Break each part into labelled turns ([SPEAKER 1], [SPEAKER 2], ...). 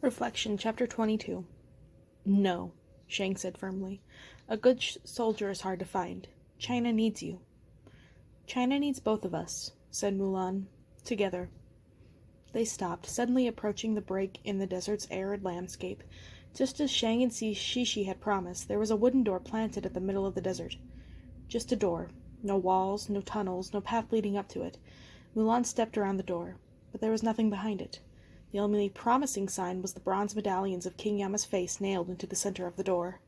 [SPEAKER 1] Reflection, Chapter 22. No, Shang said firmly. A good soldier is hard to find. China needs you. China needs both of us, said Mulan. Together. They stopped, suddenly approaching the break in the desert's arid landscape. Just as Shang and Shishi had promised, there was a wooden door planted at the middle of the desert. Just a door. No walls, no tunnels, no path leading up to it. Mulan stepped around the door, but there was nothing behind it. The only promising sign was the bronze medallions of King Yama's face nailed into the center of the door.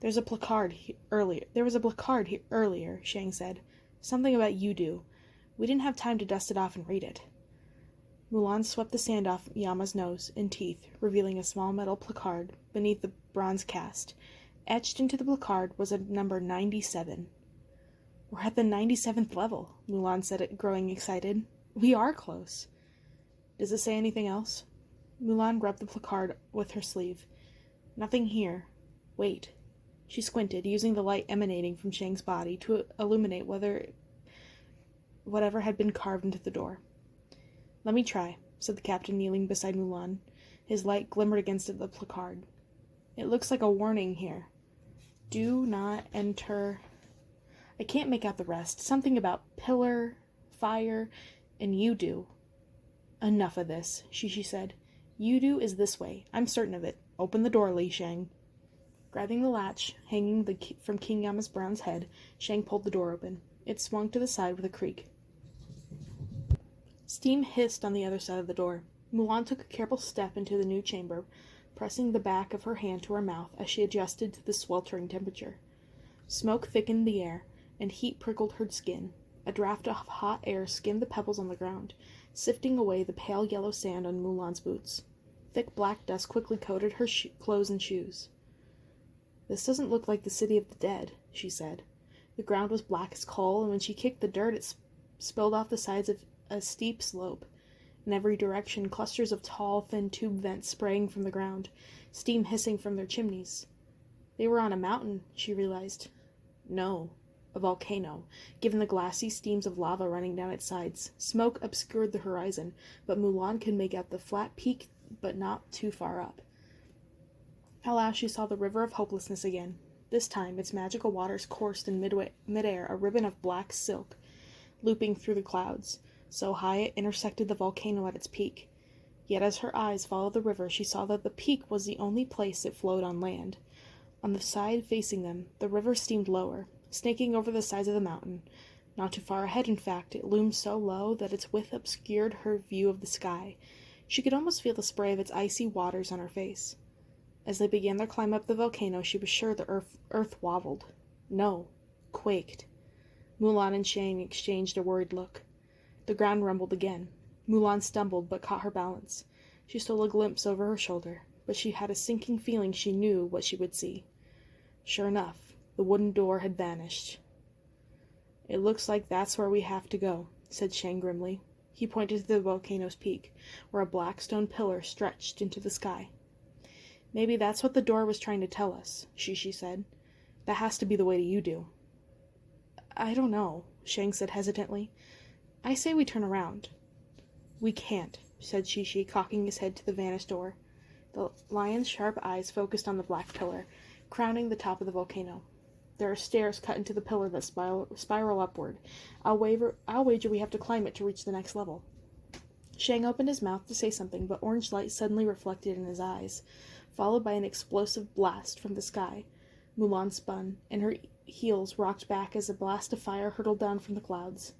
[SPEAKER 1] There was a placard earlier, Shang said. Something about Yudu. We didn't have time to dust it off and read it. Mulan swept the sand off Yama's nose and teeth, revealing a small metal placard beneath the bronze cast. Etched into the placard was a number 97. We're at the 97th level, Mulan said, growing excited. We are close. Does it say anything else? Mulan rubbed the placard with her sleeve. Nothing here. Wait. She squinted, using the light emanating from Shang's body to illuminate whatever had been carved into the door. Let me try, said the captain, kneeling beside Mulan. His light glimmered against the placard. It looks like a warning here. Do not enter. I can't make out the rest. Something about pillar, fire, and Yudu. Enough of this, Shishi said. Yudu is this way. I'm certain of it. Open the door, Li Shang. Grabbing the latch hanging from King Yama's bronze head, Shang pulled the door open. It swung to the side with a creak. Steam hissed on the other side of the door. Mulan took a careful step into the new chamber, pressing the back of her hand to her mouth as she adjusted to the sweltering temperature. Smoke thickened the air, and heat prickled her skin. A draft of hot air skimmed the pebbles on the ground, sifting away the pale yellow sand on Mulan's boots. Thick black dust quickly coated her clothes and shoes. This doesn't look like the city of the dead, she said. The ground was black as coal, and when she kicked the dirt, it spilled off the sides of a steep slope. In every direction, clusters of tall, thin tube vents sprang from the ground, steam hissing from their chimneys. They were on a mountain, she realized. No, a volcano, given the glassy steams of lava running down its sides. Smoke obscured the horizon, but Mulan could make out the flat peak, but not too far up. At last she saw the River of Hopelessness again. This time, its magical waters coursed in midair, a ribbon of black silk, looping through the clouds, so high it intersected the volcano at its peak. Yet as her eyes followed the river, she saw that the peak was the only place it flowed on land. On the side facing them, the river steamed lower, snaking over the sides of the mountain. Not too far ahead, in fact, it loomed so low that its width obscured her view of the sky. She could almost feel the spray of its icy waters on her face. As they began their climb up the volcano, she was sure the earth wobbled. No, quaked. Mulan and Shang exchanged a worried look. The ground rumbled again. Mulan stumbled, but caught her balance. She stole a glimpse over her shoulder, but she had a sinking feeling she knew what she would see. Sure enough, the wooden door had vanished. It looks like that's where we have to go, said Shang grimly. He pointed to the volcano's peak, where a black stone pillar stretched into the sky. Maybe that's what the door was trying to tell us, Shishi said. That has to be the way to Yudu. I don't know, Shang said hesitantly. I say we turn around. We can't, said Shishi, cocking his head to the vanished door. The lion's sharp eyes focused on the black pillar, crowning the top of the volcano. There are stairs cut into the pillar that spiral upward. I'll wager we have to climb it to reach the next level. Shang opened his mouth to say something, but orange light suddenly reflected in his eyes, followed by an explosive blast from the sky. Mulan spun, and her heels rocked back as a blast of fire hurtled down from the clouds.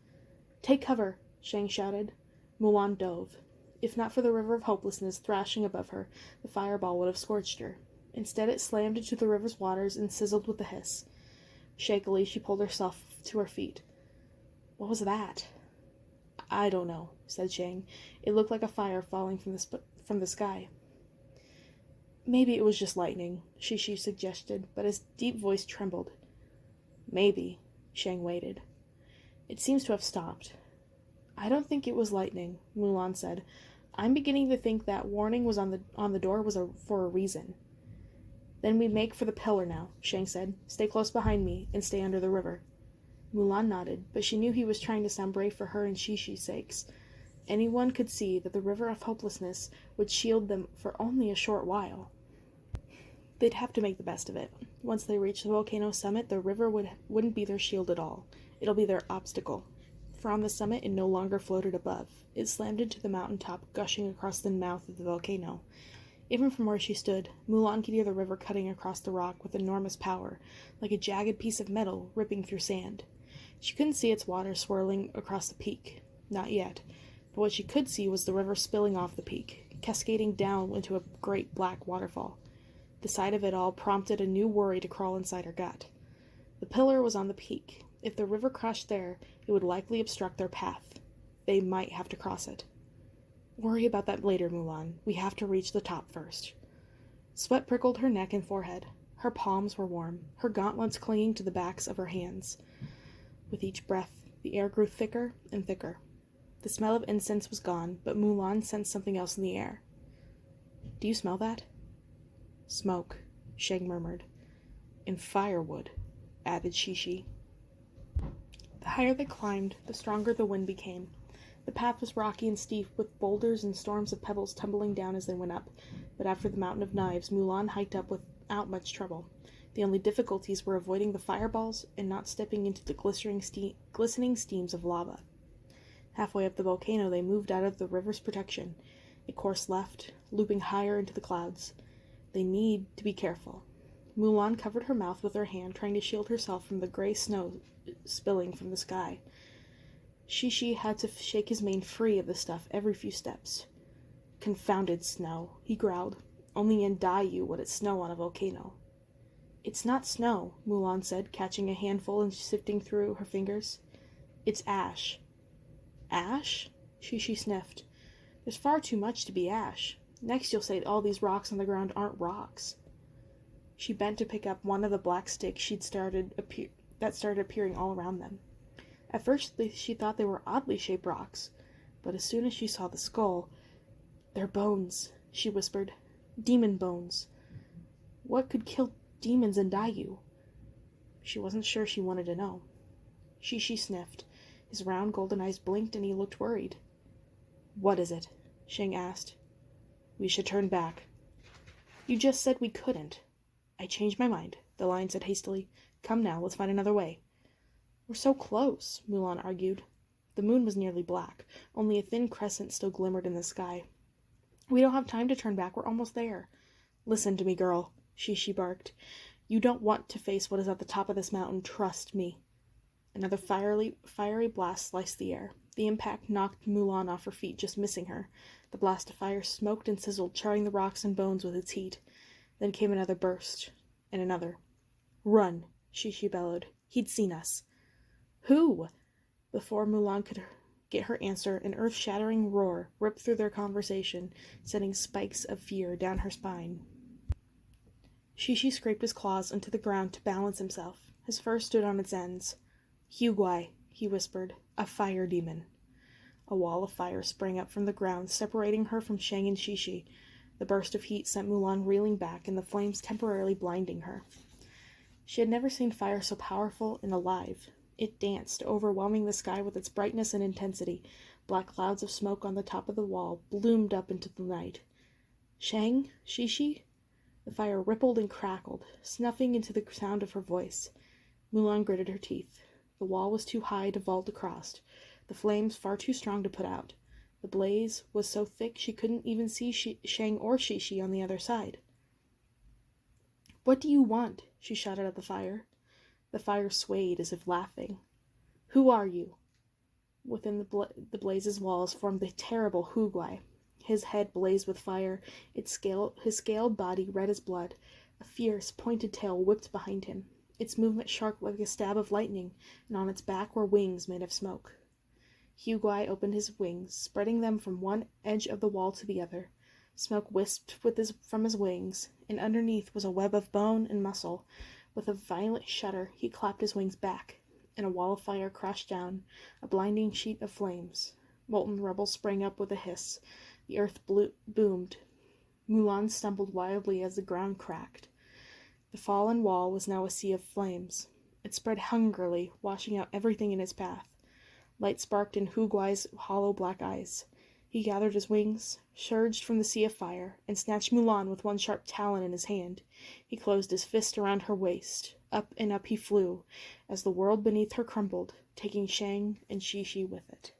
[SPEAKER 1] Take cover, Shang shouted. Mulan dove. If not for the River of Hopelessness thrashing above her, the fireball would have scorched her. Instead, it slammed into the river's waters and sizzled with a hiss. Shakily, she pulled herself to her feet. What was that? I don't know, said Shang. It looked like a fire falling from the sky. Maybe it was just lightning, Shishi suggested, but his deep voice trembled. Maybe, Shang waited. It seems to have stopped. I don't think it was lightning, Mulan said. I'm beginning to think that warning was on the door was for a reason. Then we make for the pillar now, Shang said. Stay close behind me and stay under the river. Mulan nodded, but she knew he was trying to sound brave for her and Shishi's sakes. Anyone could see that the river of hopelessness would shield them for only a short while. They'd have to make the best of it. Once they reached the volcano summit, the river wouldn't be their shield at all. It'll be their obstacle. For on the summit, it no longer floated above. It slammed into the mountaintop, gushing across the mouth of the volcano. Even from where she stood, Mulan could hear the river cutting across the rock with enormous power, like a jagged piece of metal ripping through sand. She couldn't see its water swirling across the peak. Not yet. But what she could see was the river spilling off the peak, cascading down into a great black waterfall. The sight of it all prompted a new worry to crawl inside her gut. The pillar was on the peak. If the river crashed there, it would likely obstruct their path. They might have to cross it. Worry about that later, Mulan. We have to reach the top first. Sweat prickled her neck and forehead. Her palms were warm, her gauntlets clinging to the backs of her hands. With each breath, the air grew thicker and thicker. The smell of incense was gone, but Mulan sensed something else in the air. Do you smell that? Smoke, Shang murmured. And firewood, added Shishi. The higher they climbed, the stronger the wind became. The path was rocky and steep, with boulders and storms of pebbles tumbling down as they went up, but after the Mountain of Knives, Mulan hiked up without much trouble. The only difficulties were avoiding the fireballs and not stepping into the glistening steams of lava. Halfway up the volcano, they moved out of the river's protection. It coursed left, looping higher into the clouds. They need to be careful. Mulan covered her mouth with her hand, trying to shield herself from the gray snow spilling from the sky. Shishi had to shake his mane free of the stuff every few steps. Confounded snow, he growled. Only in Daiyu would it snow on a volcano. It's not snow, Mulan said, catching a handful and sifting through her fingers. It's ash. Ash? Shishi sniffed. There's far too much to be ash. Next you'll say all these rocks on the ground aren't rocks. She bent to pick up one of the black sticks that started appearing all around them. At first she thought they were oddly shaped rocks, but as soon as she saw the skull, "They're bones," she whispered. "Demon bones. What could kill demons in Daiyu?" She wasn't sure she wanted to know. Shishi sniffed. His round golden eyes blinked and he looked worried. "What is it?" Shang asked. "We should turn back." "You just said we couldn't." "I changed my mind," the lion said hastily. "Come now, let's find another way." "We're so close," Mulan argued. The moon was nearly black. Only a thin crescent still glimmered in the sky. "We don't have time to turn back. We're almost there." "Listen to me, girl," Shishi barked. "You don't want to face what is at the top of this mountain. Trust me." Another fiery blast sliced the air. The impact knocked Mulan off her feet, just missing her. The blast of fire smoked and sizzled, charring the rocks and bones with its heat. Then came another burst, and another. "Run," Shishi bellowed. He'd seen us. "Who?" Before Mulan could get her answer, an earth-shattering roar ripped through their conversation, sending spikes of fear down her spine. Shishi scraped his claws into the ground to balance himself. His fur stood on its ends. "Huguai," he whispered, "a fire demon." A wall of fire sprang up from the ground, separating her from Shang and Shishi. The burst of heat sent Mulan reeling back, and the flames temporarily blinding her. She had never seen fire so powerful and alive. It danced, overwhelming the sky with its brightness and intensity. Black clouds of smoke on the top of the wall bloomed up into the night. "Shang? Shishi?" The fire rippled and crackled, snuffing into the sound of her voice. Mulan gritted her teeth. The wall was too high to vault across, the flames far too strong to put out. The blaze was so thick she couldn't even see Shang or Shishi on the other side. "What do you want?" she shouted at the fire. The fire swayed as if laughing. "Who are you?" Within the blaze's walls formed the terrible Huguai. His head blazed with fire, his scaled body red as blood. A fierce, pointed tail whipped behind him. Its movement sharp like a stab of lightning, and on its back were wings made of smoke. Huguai opened his wings, spreading them from one edge of the wall to the other. Smoke wisped from his wings, and underneath was a web of bone and muscle. With a violent shudder, he clapped his wings back, and a wall of fire crashed down, a blinding sheet of flames. Molten rubble sprang up with a hiss. The earth boomed. Mulan stumbled wildly as the ground cracked. The fallen wall was now a sea of flames. It spread hungrily, washing out everything in its path. Light sparked in Huguai's hollow black eyes. He gathered his wings, surged from the sea of fire, and snatched Mulan with one sharp talon in his hand. He closed his fist around her waist. Up and up he flew, as the world beneath her crumbled, taking Shang and Xi Shi with it.